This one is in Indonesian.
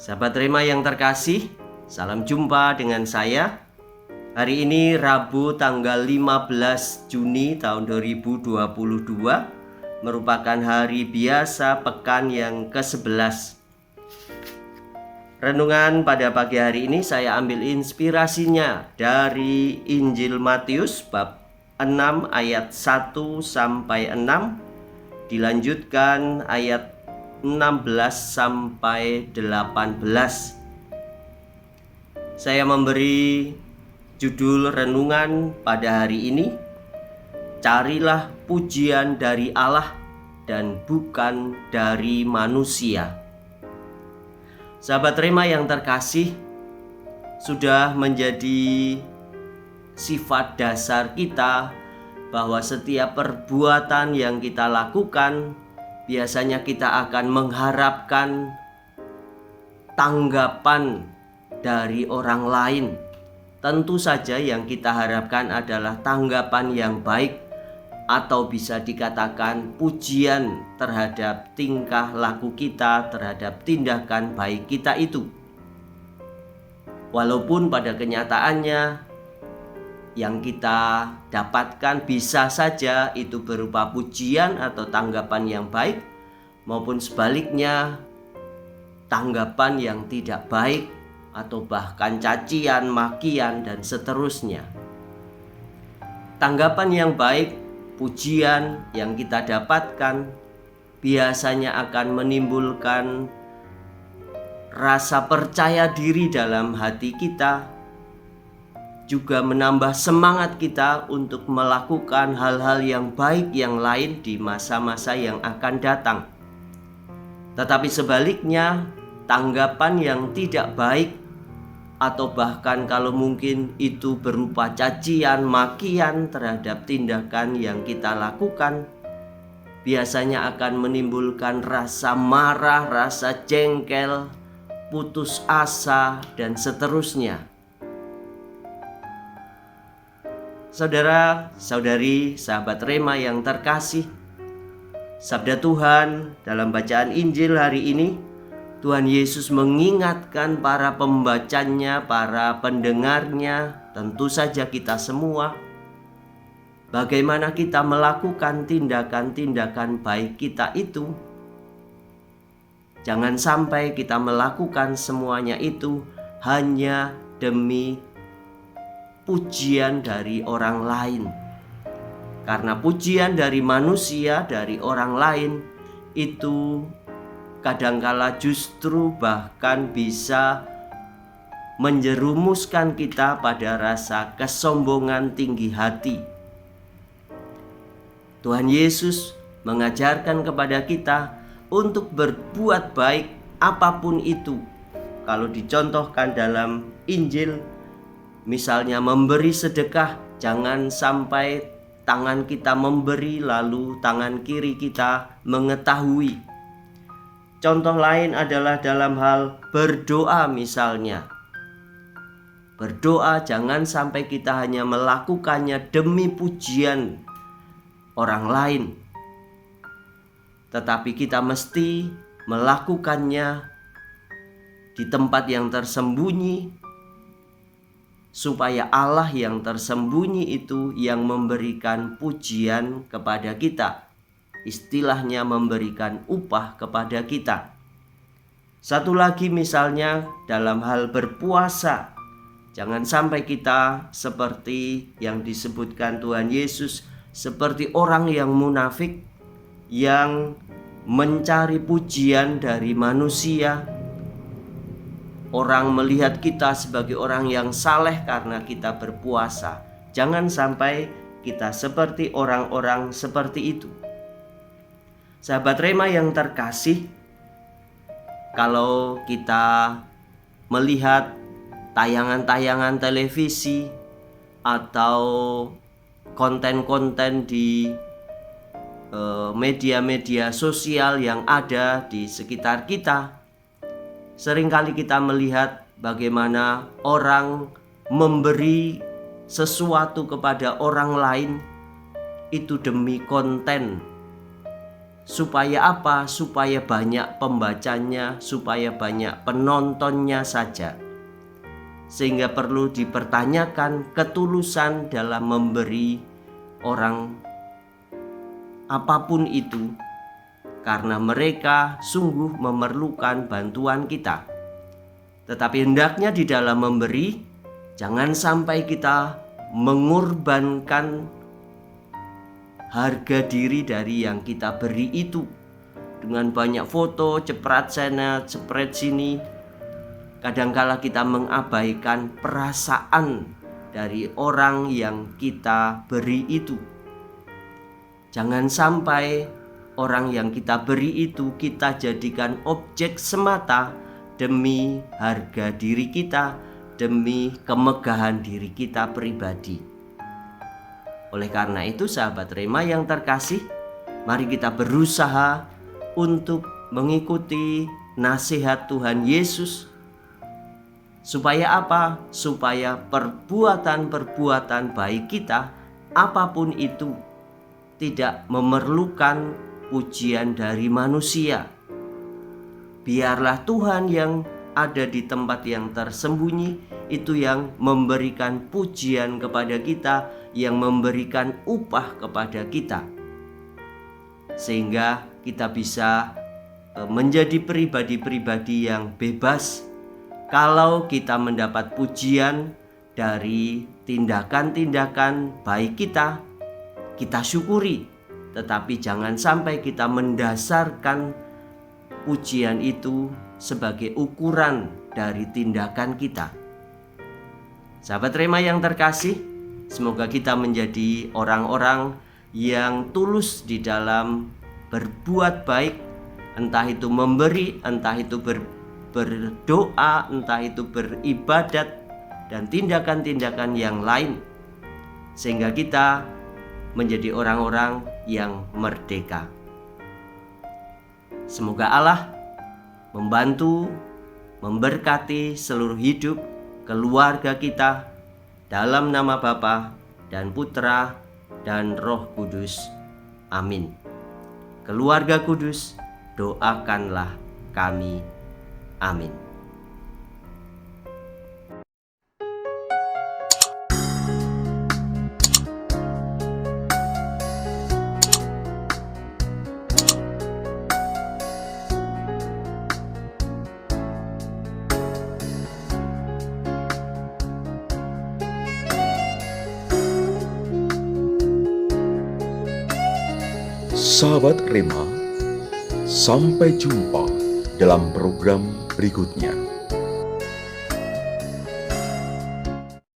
Sahabat Rema yang terkasih, salam jumpa dengan saya. Hari ini Rabu tanggal 15 Juni tahun 2022 merupakan hari biasa pekan yang ke-11. Renungan pada pagi hari ini saya ambil inspirasinya dari Injil Matius bab 6 ayat 1 sampai 6, dilanjutkan ayat 16 sampai 18. Saya memberi judul renungan pada hari ini, carilah pujian dari Allah dan bukan dari manusia. Sahabat Rema yang terkasih, sudah menjadi sifat dasar kita bahwa setiap perbuatan yang kita lakukan biasanya kita akan mengharapkan tanggapan dari orang lain. Tentu saja yang kita harapkan adalah tanggapan yang baik, atau bisa dikatakan pujian terhadap tingkah laku kita, terhadap tindakan baik kita itu. Walaupun pada kenyataannya yang kita dapatkan bisa saja itu berupa pujian atau tanggapan yang baik, maupun sebaliknya tanggapan yang tidak baik atau bahkan cacian, makian, dan seterusnya. Tanggapan yang baik, pujian yang kita dapatkan biasanya akan menimbulkan rasa percaya diri dalam hati kita, juga menambah semangat kita untuk melakukan hal-hal yang baik yang lain di masa-masa yang akan datang. Tetapi sebaliknya, tanggapan yang tidak baik, atau bahkan kalau mungkin itu berupa cacian, makian terhadap tindakan yang kita lakukan, biasanya akan menimbulkan rasa marah, rasa jengkel, putus asa, dan seterusnya. Saudara-saudari, sahabat Rema yang terkasih, sabda Tuhan dalam bacaan Injil hari ini, Tuhan Yesus mengingatkan para pembacanya, para pendengarnya, tentu saja kita semua, bagaimana kita melakukan tindakan-tindakan baik kita itu. Jangan sampai kita melakukan semuanya itu hanya demi pujian dari orang lain. Karena pujian dari manusia, dari orang lain, itu kadangkala justru bahkan bisa menjerumuskan kita pada rasa kesombongan tinggi hati. Tuhan Yesus mengajarkan kepada kita untuk berbuat baik apapun itu. Kalau dicontohkan dalam Injil, misalnya memberi sedekah, jangan sampai tangan kita memberi lalu tangan kiri kita mengetahui. Contoh lain adalah dalam hal berdoa misalnya. Berdoa jangan sampai kita hanya melakukannya demi pujian orang lain, tetapi kita mesti melakukannya di tempat yang tersembunyi, supaya Allah yang tersembunyi itu yang memberikan pujian kepada kita. Istilahnya memberikan upah kepada kita. Satu lagi misalnya dalam hal berpuasa, jangan sampai kita seperti yang disebutkan Tuhan Yesus, seperti orang yang munafik yang mencari pujian dari manusia. Orang melihat kita sebagai orang yang saleh karena kita berpuasa. Jangan sampai kita seperti orang-orang seperti itu. Sahabat Rema yang terkasih, kalau kita melihat tayangan-tayangan televisi atau konten-konten di media-media sosial yang ada di sekitar kita, seringkali kita melihat bagaimana orang memberi sesuatu kepada orang lain itu demi konten, Supaya apa? Supaya banyak pembacanya, supaya banyak penontonnya saja. Sehingga perlu dipertanyakan ketulusan dalam memberi orang apapun itu, karena mereka sungguh memerlukan bantuan kita. Tetapi hendaknya di dalam memberi, jangan sampai kita mengorbankan harga diri dari yang kita beri itu dengan banyak foto, ceprat sana, cepret sini. Kadangkala kita mengabaikan perasaan dari orang yang kita beri itu. Jangan sampai orang yang kita beri itu kita jadikan objek semata demi harga diri kita, demi kemegahan diri kita pribadi. Oleh karena itu, sahabat Rema yang terkasih, mari kita berusaha untuk mengikuti nasihat Tuhan Yesus. Supaya apa? Supaya perbuatan-perbuatan baik kita, apapun itu, tidak memerlukan pujian dari manusia. Biarlah Tuhan yang ada di tempat yang tersembunyi itu yang memberikan pujian kepada kita, yang memberikan upah kepada kita, sehingga kita bisa menjadi pribadi-pribadi yang bebas. Kalau kita mendapat pujian dari tindakan-tindakan baik kita, kita syukuri. Tetapi jangan sampai kita mendasarkan pujian itu sebagai ukuran dari tindakan kita. Sahabat Rema yang terkasih, semoga kita menjadi orang-orang yang tulus di dalam berbuat baik, entah itu memberi, entah itu berdoa, entah itu beribadat, dan tindakan-tindakan yang lain, sehingga kita menjadi orang-orang yang merdeka. Semoga Allah membantu, memberkati seluruh hidup keluarga kita, dalam nama Bapa dan Putra dan Roh Kudus. Amin. Keluarga kudus, doakanlah kami. Amin. Sahabat Rema, sampai jumpa dalam program berikutnya.